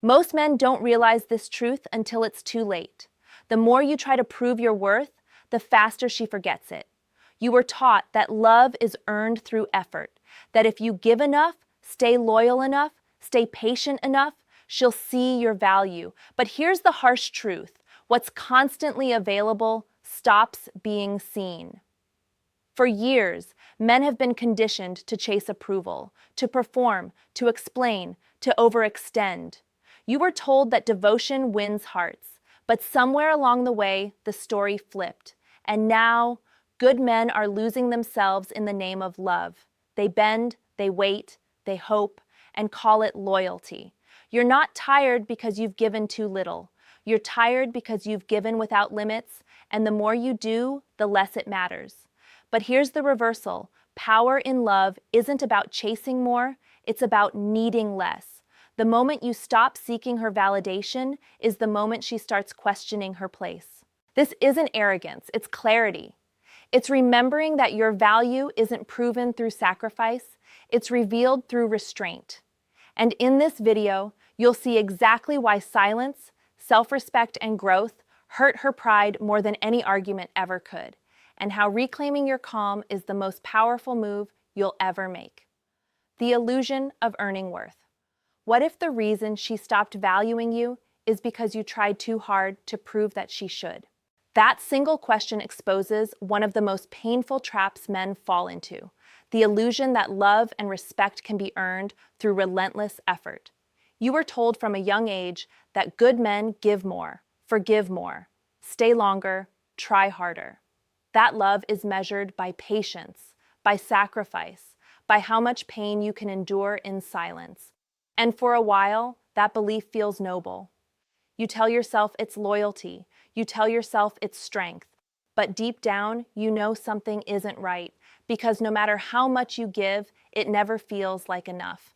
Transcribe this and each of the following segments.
Most men don't realize this truth until it's too late. The more you try to prove your worth, the faster she forgets it. You were taught that love is earned through effort, that if you give enough, stay loyal enough, stay patient enough, she'll see your value. But here's the harsh truth. What's constantly available stops being seen. For years, men have been conditioned to chase approval, to perform, to explain, to overextend. You were told that devotion wins hearts, but somewhere along the way, the story flipped. And now, good men are losing themselves in the name of love. They bend, they wait, they hope, and call it loyalty. You're not tired because you've given too little. You're tired because you've given without limits, and the more you do, the less it matters. But here's the reversal. Power in love isn't about chasing more, it's about needing less. The moment you stop seeking her validation is the moment she starts questioning her place. This isn't arrogance, it's clarity. It's remembering that your value isn't proven through sacrifice, it's revealed through restraint. And in this video, you'll see exactly why silence, self-respect, and growth hurt her pride more than any argument ever could, and how reclaiming your calm is the most powerful move you'll ever make. The illusion of earning worth. What if the reason she stopped valuing you is because you tried too hard to prove that she should? That single question exposes one of the most painful traps men fall into, the illusion that love and respect can be earned through relentless effort. You were told from a young age that good men give more, forgive more, stay longer, try harder. That love is measured by patience, by sacrifice, by how much pain you can endure in silence. And for a while, that belief feels noble. You tell yourself it's loyalty, you tell yourself it's strength, but deep down, you know something isn't right, because no matter how much you give, it never feels like enough.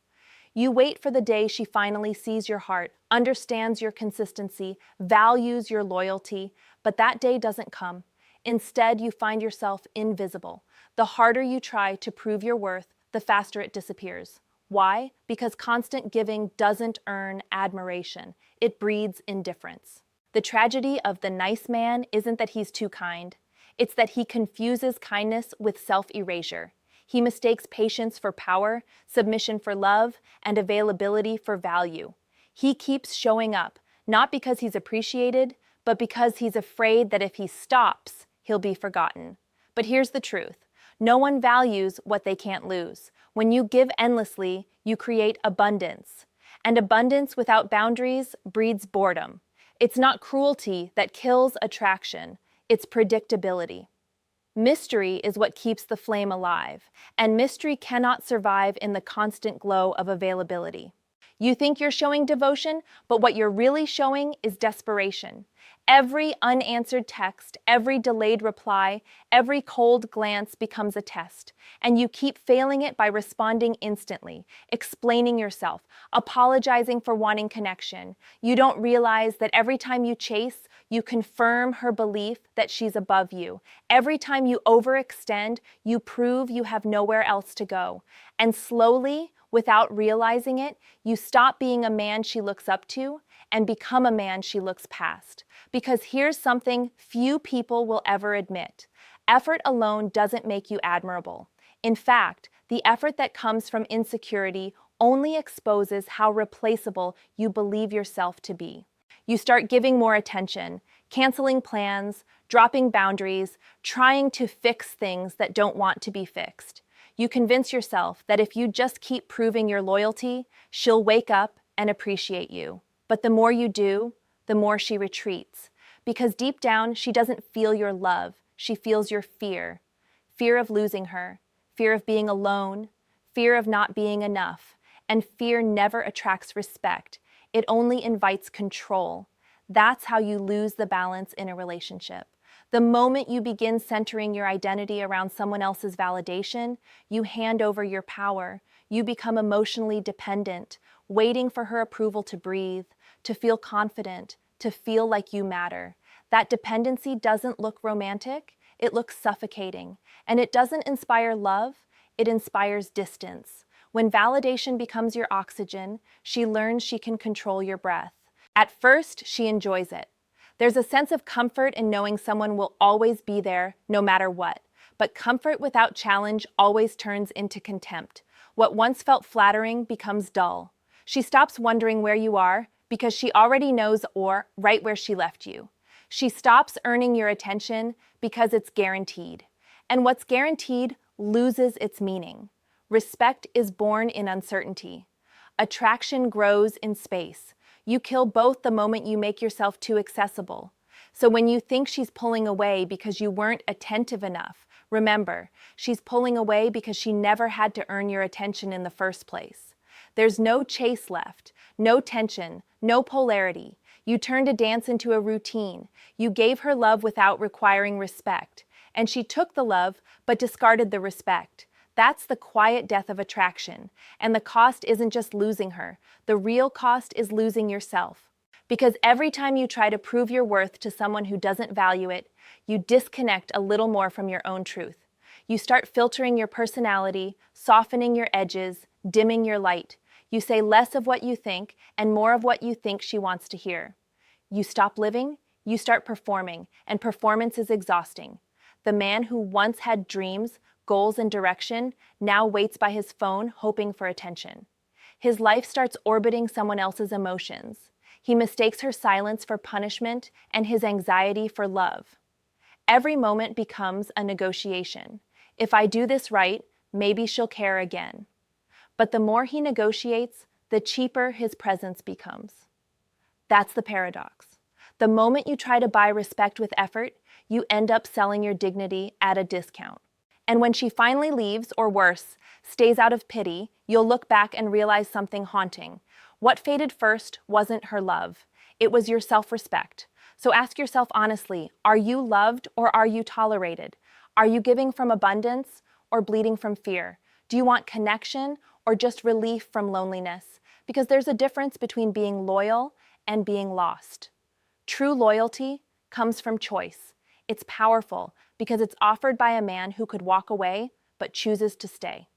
You wait for the day she finally sees your heart, understands your consistency, values your loyalty, but that day doesn't come. Instead, you find yourself invisible. The harder you try to prove your worth, the faster it disappears. Why? Because constant giving doesn't earn admiration. It breeds indifference. The tragedy of the nice man isn't that he's too kind. It's that he confuses kindness with self-erasure. He mistakes patience for power, submission for love, and availability for value. He keeps showing up, not because he's appreciated, but because he's afraid that if he stops, he'll be forgotten. But here's the truth. No one values what they can't lose. When you give endlessly, you create abundance. And abundance without boundaries breeds boredom. It's not cruelty that kills attraction. It's predictability. Mystery is what keeps the flame alive, and mystery cannot survive in the constant glow of availability. You think you're showing devotion, but what you're really showing is desperation. Every unanswered text, every delayed reply, every cold glance becomes a test, and you keep failing it by responding instantly, explaining yourself, apologizing for wanting connection. You don't realize that every time you chase, you confirm her belief that she's above you. Every time you overextend, you prove you have nowhere else to go. And slowly, without realizing it, you stop being a man she looks up to and become a man she looks past. Because here's something few people will ever admit. Effort alone doesn't make you admirable. In fact, the effort that comes from insecurity only exposes how replaceable you believe yourself to be. You start giving more attention, canceling plans, dropping boundaries, trying to fix things that don't want to be fixed. You convince yourself that if you just keep proving your loyalty, she'll wake up and appreciate you. But the more you do, the more she retreats. Because deep down, she doesn't feel your love. She feels your fear. Fear of losing her, fear of being alone, fear of not being enough. And fear never attracts respect. It only invites control. That's how you lose the balance in a relationship. The moment you begin centering your identity around someone else's validation, you hand over your power. You become emotionally dependent, waiting for her approval to breathe, to feel confident, to feel like you matter. That dependency doesn't look romantic, it looks suffocating. And it doesn't inspire love, it inspires distance. When validation becomes your oxygen, she learns she can control your breath. At first, she enjoys it. There's a sense of comfort in knowing someone will always be there, no matter what. But comfort without challenge always turns into contempt. What once felt flattering becomes dull. She stops wondering where you are because she already knows or right where she left you. She stops earning your attention because it's guaranteed. And what's guaranteed loses its meaning. Respect is born in uncertainty. Attraction grows in space. You kill both the moment you make yourself too accessible. So when you think she's pulling away because you weren't attentive enough, remember, she's pulling away because she never had to earn your attention in the first place. There's no chase left, no tension, no polarity. You turned a dance into a routine. You gave her love without requiring respect. And she took the love, but discarded the respect. That's the quiet death of attraction. And the cost isn't just losing her. The real cost is losing yourself. Because every time you try to prove your worth to someone who doesn't value it, you disconnect a little more from your own truth. You start filtering your personality, softening your edges, dimming your light. You say less of what you think and more of what you think she wants to hear. You stop living, you start performing, and performance is exhausting. The man who once had dreams, goals, and direction now waits by his phone hoping for attention. His life starts orbiting someone else's emotions. He mistakes her silence for punishment and his anxiety for love. Every moment becomes a negotiation. If I do this right, maybe she'll care again. But the more he negotiates, the cheaper his presence becomes. That's the paradox. The moment you try to buy respect with effort, you end up selling your dignity at a discount. And when she finally leaves, or worse, stays out of pity, you'll look back and realize something haunting. What faded first wasn't her love. It was your self-respect. So ask yourself honestly, are you loved or are you tolerated? Are you giving from abundance or bleeding from fear? Do you want connection or just relief from loneliness? Because there's a difference between being loyal and being lost. True loyalty comes from choice. It's powerful because it's offered by a man who could walk away but chooses to stay.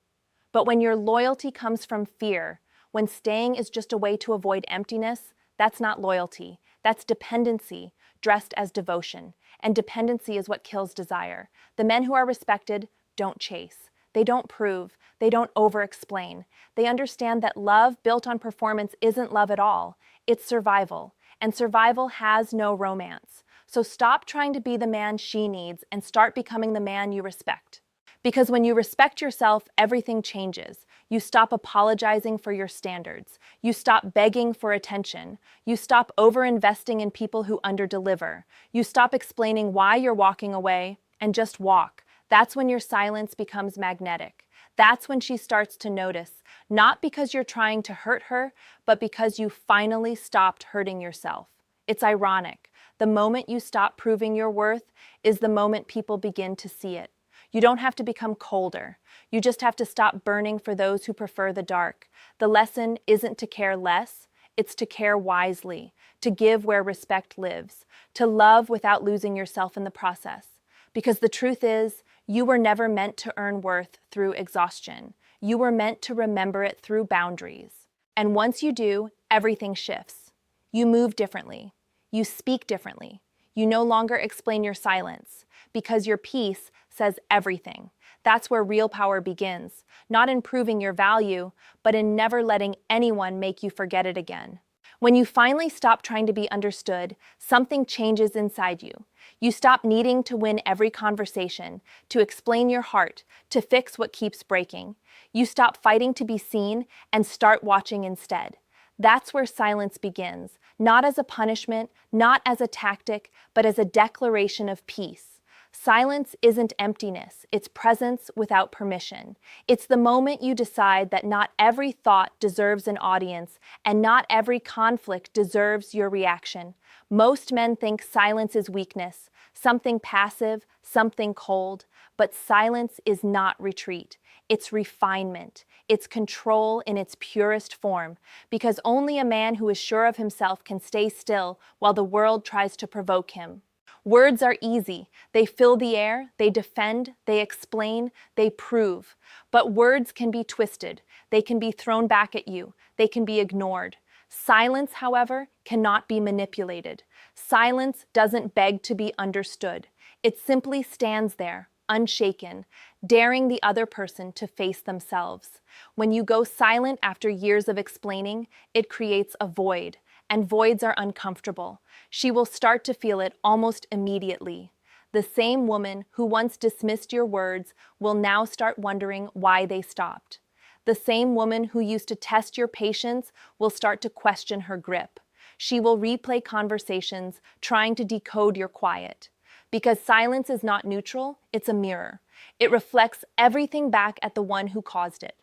But when your loyalty comes from fear, when staying is just a way to avoid emptiness, that's not loyalty. That's dependency dressed as devotion. And dependency is what kills desire. The men who are respected don't chase. They don't prove. They don't over-explain. They understand that love built on performance isn't love at all. It's survival. And survival has no romance. So stop trying to be the man she needs and start becoming the man you respect. Because when you respect yourself, everything changes. You stop apologizing for your standards. You stop begging for attention. You stop over-investing in people who underdeliver. You stop explaining why you're walking away and just walk. That's when your silence becomes magnetic. That's when she starts to notice, not because you're trying to hurt her, but because you finally stopped hurting yourself. It's ironic. The moment you stop proving your worth is the moment people begin to see it. You don't have to become colder. You just have to stop burning for those who prefer the dark. The lesson isn't to care less, it's to care wisely, to give where respect lives, to love without losing yourself in the process. Because the truth is, you were never meant to earn worth through exhaustion. You were meant to remember it through boundaries. And once you do, everything shifts. You move differently. You speak differently. You no longer explain your silence, because your peace says everything. That's where real power begins, not in proving your value, but in never letting anyone make you forget it again. When you finally stop trying to be understood, something changes inside you. You stop needing to win every conversation, to explain your heart, to fix what keeps breaking. You stop fighting to be seen and start watching instead. That's where silence begins, not as a punishment, not as a tactic, but as a declaration of peace. Silence isn't emptiness, it's presence without permission. It's the moment you decide that not every thought deserves an audience and not every conflict deserves your reaction. Most men think silence is weakness, something passive, something cold, but silence is not retreat. It's refinement. It's control in its purest form, because only a man who is sure of himself can stay still while the world tries to provoke him. Words are easy. They fill the air, they defend, they explain, they prove. But words can be twisted. They can be thrown back at you. They can be ignored. Silence, however, cannot be manipulated. Silence doesn't beg to be understood. It simply stands there, unshaken, daring the other person to face themselves. When you go silent after years of explaining, it creates a void, and voids are uncomfortable. She will start to feel it almost immediately. The same woman who once dismissed your words will now start wondering why they stopped. The same woman who used to test your patience will start to question her grip. She will replay conversations, trying to decode your quiet. Because silence is not neutral, it's a mirror. It reflects everything back at the one who caused it.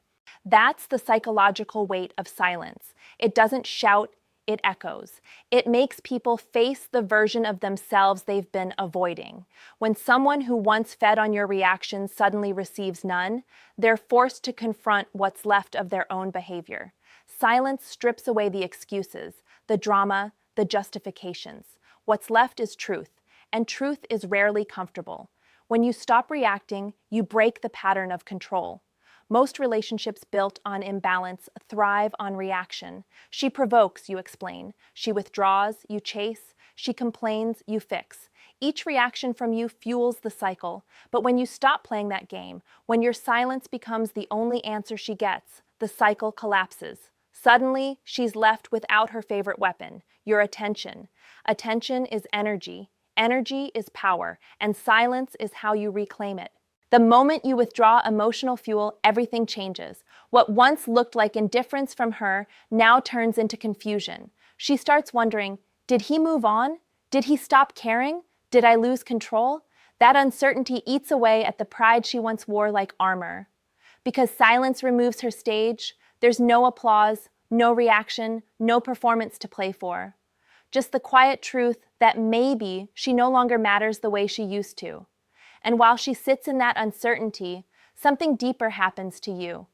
That's the psychological weight of silence. It doesn't shout, it echoes. It makes people face the version of themselves they've been avoiding. When someone who once fed on your reactions suddenly receives none, they're forced to confront what's left of their own behavior. Silence strips away the excuses, the drama, the justifications. What's left is truth, and truth is rarely comfortable. When you stop reacting, you break the pattern of control. Most relationships built on imbalance thrive on reaction. She provokes, you explain. She withdraws, you chase. She complains, you fix. Each reaction from you fuels the cycle. But when you stop playing that game, when your silence becomes the only answer she gets, the cycle collapses. Suddenly, she's left without her favorite weapon, your attention. Attention is energy. Energy is power, and silence is how you reclaim it. The moment you withdraw emotional fuel, everything changes. What once looked like indifference from her now turns into confusion. She starts wondering, did he move on? Did he stop caring? Did I lose control? That uncertainty eats away at the pride she once wore like armor. Because silence removes her stage, there's no applause, no reaction, no performance to play for. Just the quiet truth that maybe she no longer matters the way she used to. And while she sits in that uncertainty, something deeper happens to you.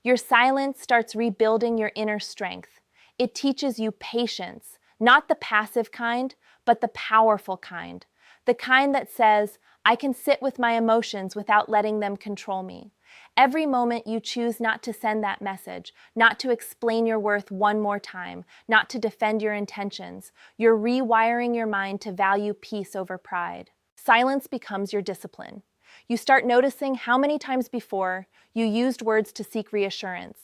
Your silence starts rebuilding your inner strength. It teaches you patience, not the passive kind, but the powerful kind. The kind that says, I can sit with my emotions without letting them control me. Every moment you choose not to send that message, not to explain your worth one more time, not to defend your intentions, you're rewiring your mind to value peace over pride. Silence becomes your discipline. You start noticing how many times before you used words to seek reassurance,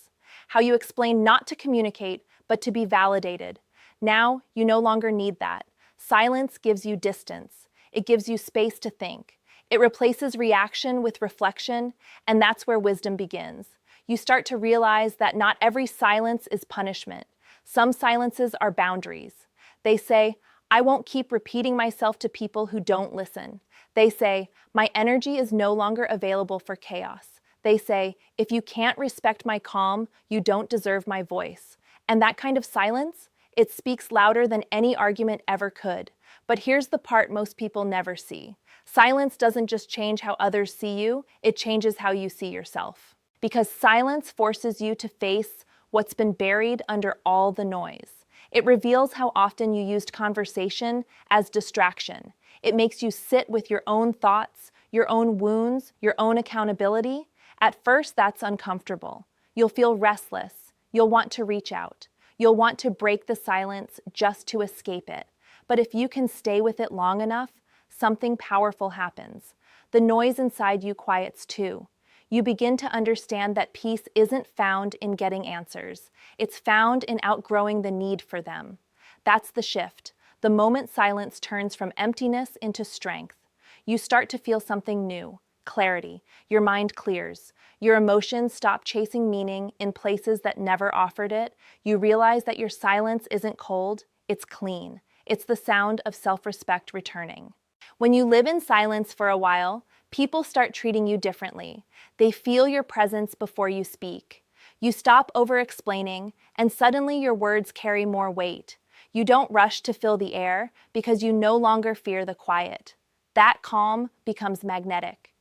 how you explained not to communicate, but to be validated. Now, you no longer need that. Silence gives you distance. It gives you space to think. It replaces reaction with reflection, and that's where wisdom begins. You start to realize that not every silence is punishment. Some silences are boundaries. They say, I won't keep repeating myself to people who don't listen. They say, my energy is no longer available for chaos. They say, if you can't respect my calm, you don't deserve my voice. And that kind of silence, it speaks louder than any argument ever could. But here's the part most people never see. Silence doesn't just change how others see you, it changes how you see yourself. Because silence forces you to face what's been buried under all the noise. It reveals how often you used conversation as distraction. It makes you sit with your own thoughts, your own wounds, your own accountability. At first, that's uncomfortable. You'll feel restless. You'll want to reach out. You'll want to break the silence just to escape it. But if you can stay with it long enough, something powerful happens. The noise inside you quiets too. You begin to understand that peace isn't found in getting answers. It's found in outgrowing the need for them. That's the shift. The moment silence turns from emptiness into strength. You start to feel something new, clarity. Your mind clears. Your emotions stop chasing meaning in places that never offered it. You realize that your silence isn't cold, it's clean. It's the sound of self-respect returning. When you live in silence for a while, people start treating you differently. They feel your presence before you speak. You stop over-explaining, and suddenly your words carry more weight. You don't rush to fill the air because you no longer fear the quiet. That calm becomes magnetic.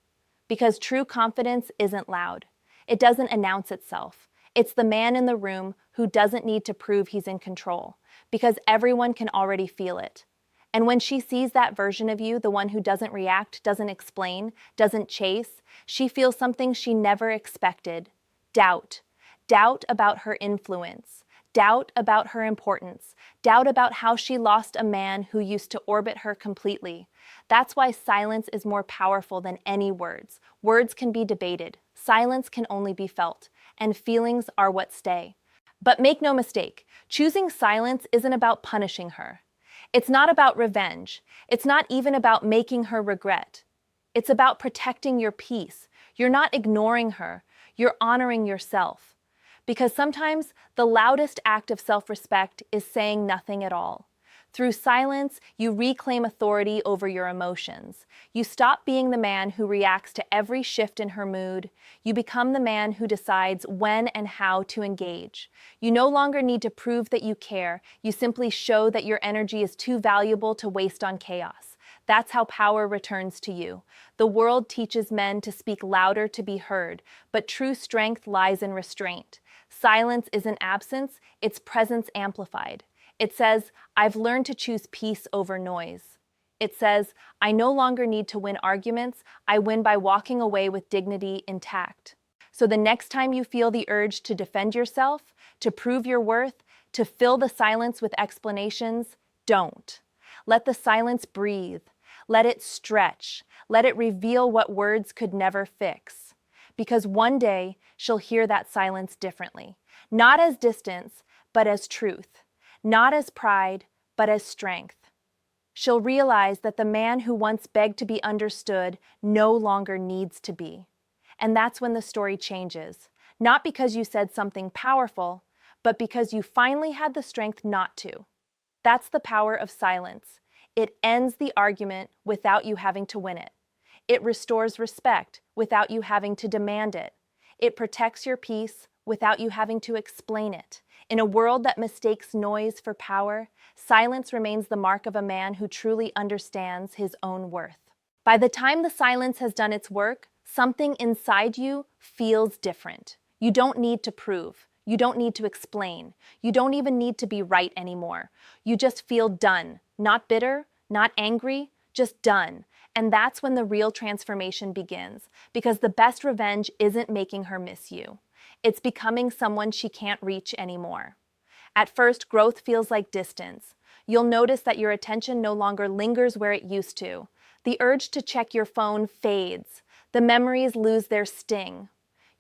Because true confidence isn't loud. It doesn't announce itself. It's the man in the room who doesn't need to prove he's in control, because everyone can already feel it. And when she sees that version of you, the one who doesn't react, doesn't explain, doesn't chase, she feels something she never expected: doubt. Doubt about her influence, doubt about her importance, doubt about how she lost a man who used to orbit her completely. That's why silence is more powerful than any words. Words can be debated, silence can only be felt, and feelings are what stay. But make no mistake, choosing silence isn't about punishing her. It's not about revenge. It's not even about making her regret. It's about protecting your peace. You're not ignoring her, you're honoring yourself. Because sometimes the loudest act of self-respect is saying nothing at all. Through silence, you reclaim authority over your emotions. You stop being the man who reacts to every shift in her mood. You become the man who decides when and how to engage. You no longer need to prove that you care. You simply show that your energy is too valuable to waste on chaos. That's how power returns to you. The world teaches men to speak louder to be heard, but true strength lies in restraint. Silence isn't absence, it's presence amplified. It says, I've learned to choose peace over noise. It says, I no longer need to win arguments, I win by walking away with dignity intact. So the next time you feel the urge to defend yourself, to prove your worth, to fill the silence with explanations, don't. Let the silence breathe. Let it stretch. Let it reveal what words could never fix. Because one day, she'll hear that silence differently. Not as distance, but as truth. Not as pride, but as strength. She'll realize that the man who once begged to be understood no longer needs to be. And that's when the story changes. Not because you said something powerful, but because you finally had the strength not to. That's the power of silence. It ends the argument without you having to win it. It restores respect without you having to demand it. It protects your peace without you having to explain it. In a world that mistakes noise for power, silence remains the mark of a man who truly understands his own worth. By the time the silence has done its work, something inside you feels different. You don't need to prove. You don't need to explain. You don't even need to be right anymore. You just feel done. Not bitter, not angry, just done. And that's when the real transformation begins, because the best revenge isn't making her miss you. It's becoming someone she can't reach anymore. At first, growth feels like distance. You'll notice that your attention no longer lingers where it used to. The urge to check your phone fades. The memories lose their sting.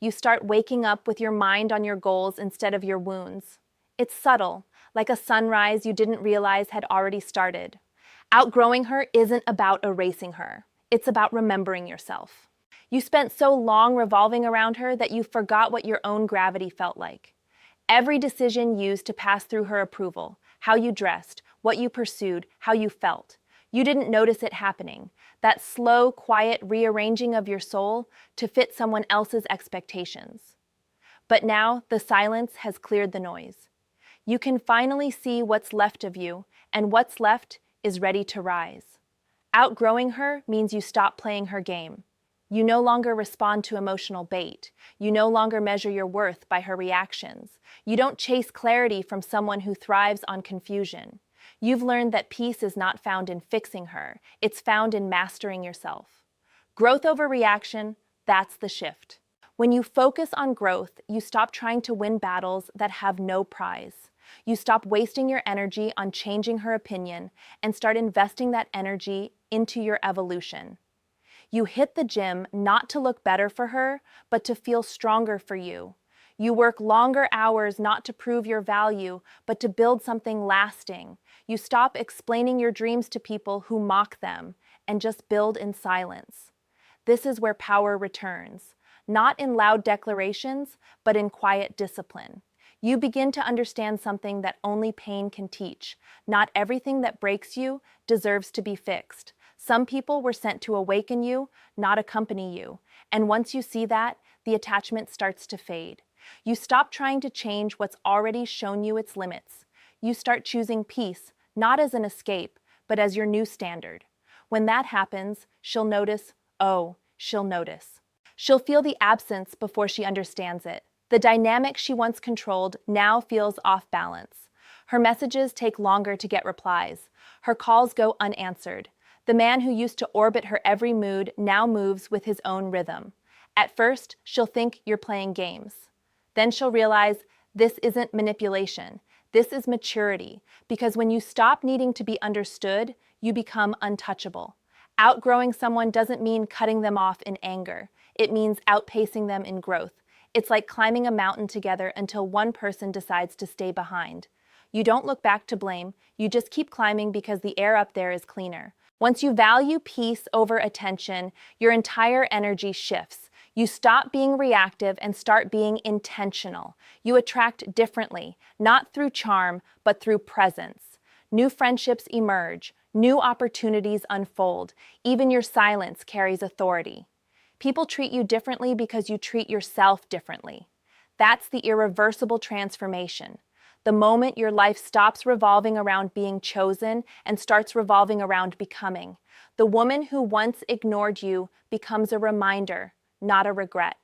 You start waking up with your mind on your goals instead of your wounds. It's subtle, like a sunrise you didn't realize had already started. Outgrowing her isn't about erasing her. It's about remembering yourself. You spent so long revolving around her that you forgot what your own gravity felt like. Every decision used to pass through her approval, how you dressed, what you pursued, how you felt. You didn't notice it happening, that slow, quiet rearranging of your soul to fit someone else's expectations. But now the silence has cleared the noise. You can finally see what's left of you, and what's left is ready to rise. Outgrowing her means you stop playing her game. You no longer respond to emotional bait. You no longer measure your worth by her reactions. You don't chase clarity from someone who thrives on confusion. You've learned that peace is not found in fixing her. It's found in mastering yourself. Growth over reaction, that's the shift. When you focus on growth, you stop trying to win battles that have no prize. You stop wasting your energy on changing her opinion and start investing that energy into your evolution. You hit the gym not to look better for her, but to feel stronger for you. You work longer hours not to prove your value, but to build something lasting. You stop explaining your dreams to people who mock them and just build in silence. This is where power returns, not in loud declarations, but in quiet discipline. You begin to understand something that only pain can teach. Not everything that breaks you deserves to be fixed. Some people were sent to awaken you, not accompany you. And once you see that, the attachment starts to fade. You stop trying to change what's already shown you its limits. You start choosing peace, not as an escape, but as your new standard. When that happens, she'll notice, she'll notice. She'll feel the absence before she understands it. The dynamic she once controlled now feels off balance. Her messages take longer to get replies. Her calls go unanswered. The man who used to orbit her every mood now moves with his own rhythm. At first, she'll think you're playing games. Then she'll realize this isn't manipulation. This is maturity, because when you stop needing to be understood, you become untouchable. Outgrowing someone doesn't mean cutting them off in anger. It means outpacing them in growth. It's like climbing a mountain together until one person decides to stay behind. You don't look back to blame, you just keep climbing because the air up there is cleaner. Once you value peace over attention, your entire energy shifts. You stop being reactive and start being intentional. You attract differently, not through charm, but through presence. New friendships emerge, new opportunities unfold. Even your silence carries authority. People treat you differently because you treat yourself differently. That's the irreversible transformation. The moment your life stops revolving around being chosen and starts revolving around becoming. The woman who once ignored you becomes a reminder, not a regret.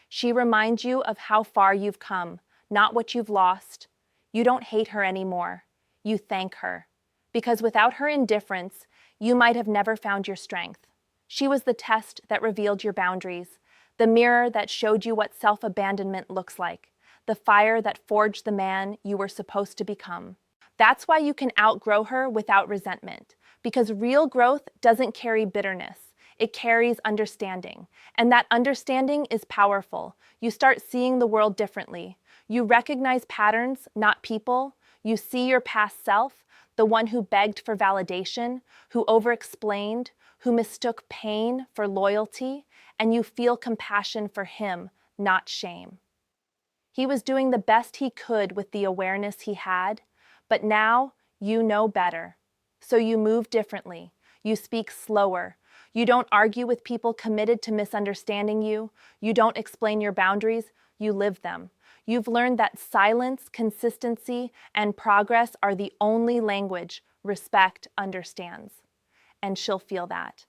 She reminds you of how far you've come, not what you've lost. You don't hate her anymore. You thank her. Because without her indifference, you might have never found your strength. She was the test that revealed your boundaries, the mirror that showed you what self-abandonment looks like, the fire that forged the man you were supposed to become. That's why you can outgrow her without resentment, because real growth doesn't carry bitterness. It carries understanding, and that understanding is powerful. You start seeing the world differently. You recognize patterns, not people. You see your past self, the one who begged for validation, who over-explained, who mistook pain for loyalty, and you feel compassion for him, not shame. He was doing the best he could with the awareness he had, but now you know better. So you move differently. You speak slower. You don't argue with people committed to misunderstanding you. You don't explain your boundaries. You live them. You've learned that silence, consistency, and progress are the only language respect understands. And she'll feel that.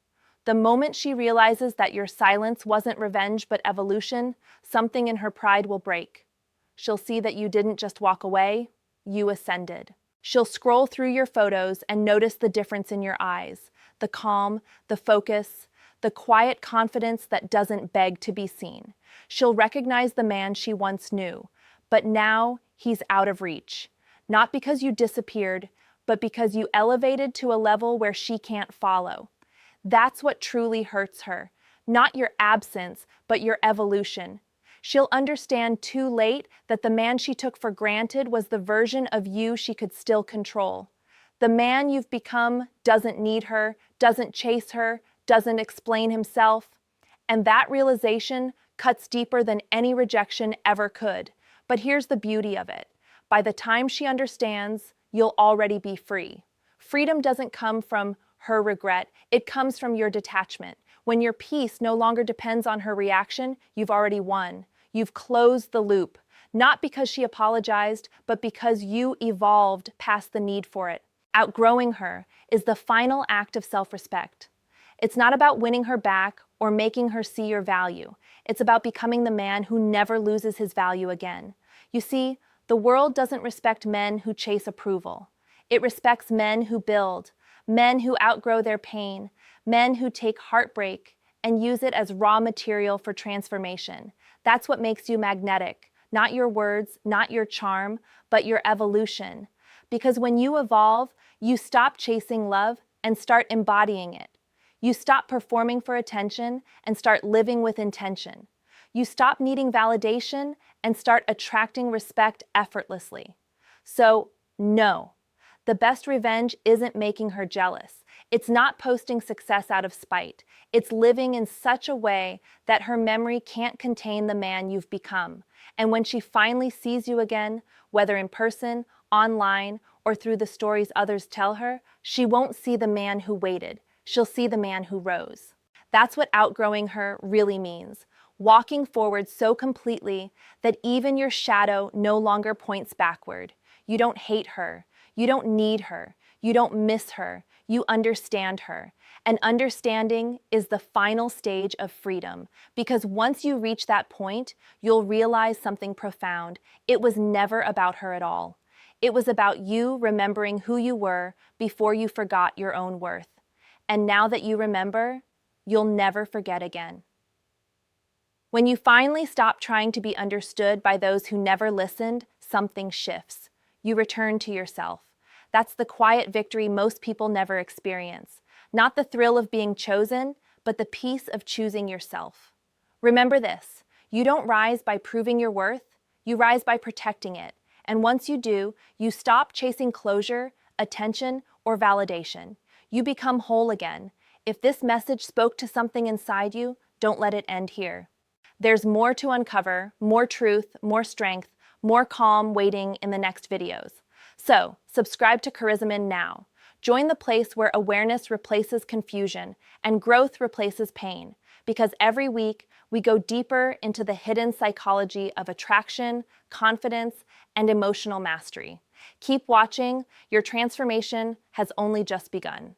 The moment she realizes that your silence wasn't revenge but evolution, something in her pride will break. She'll see that you didn't just walk away, you ascended. She'll scroll through your photos and notice the difference in your eyes, the calm, the focus, the quiet confidence that doesn't beg to be seen. She'll recognize the man she once knew, but now he's out of reach. Not because you disappeared, but because you elevated to a level where she can't follow. That's what truly hurts her. Not your absence, but your evolution. She'll understand too late that the man she took for granted was the version of you she could still control. The man you've become doesn't need her, doesn't chase her, doesn't explain himself. And that realization cuts deeper than any rejection ever could. But here's the beauty of it. By the time she understands, you'll already be free. Freedom doesn't come from her regret, it comes from your detachment. When your peace no longer depends on her reaction, you've already won. You've closed the loop, not because she apologized, but because you evolved past the need for it. Outgrowing her is the final act of self-respect. It's not about winning her back or making her see your value. It's about becoming the man who never loses his value again. You see, the world doesn't respect men who chase approval. It respects men who build, men who outgrow their pain, men who take heartbreak and use it as raw material for transformation. That's what makes you magnetic. Not your words, not your charm, but your evolution. Because when you evolve, you stop chasing love and start embodying it. You stop performing for attention and start living with intention. You stop needing validation and start attracting respect effortlessly. So, no, the best revenge isn't making her jealous. It's not posting success out of spite. It's living in such a way that her memory can't contain the man you've become. And when she finally sees you again, whether in person, online, or through the stories others tell her, she won't see the man who waited. She'll see the man who rose. That's what outgrowing her really means. Walking forward so completely that even your shadow no longer points backward. You don't hate her. You don't need her. You don't miss her. You understand her. And understanding is the final stage of freedom, because once you reach that point, you'll realize something profound. It was never about her at all. It was about you remembering who you were before you forgot your own worth. And now that you remember, you'll never forget again. When you finally stop trying to be understood by those who never listened, something shifts. You return to yourself. That's the quiet victory most people never experience. Not the thrill of being chosen, but the peace of choosing yourself. Remember this, you don't rise by proving your worth, you rise by protecting it. And once you do, you stop chasing closure, attention, or validation. You become whole again. If this message spoke to something inside you, don't let it end here. There's more to uncover, more truth, more strength, more calm waiting in the next videos. So, subscribe to Charisma now. Join the place where awareness replaces confusion and growth replaces pain, because every week we go deeper into the hidden psychology of attraction, confidence, and emotional mastery. Keep watching, your transformation has only just begun.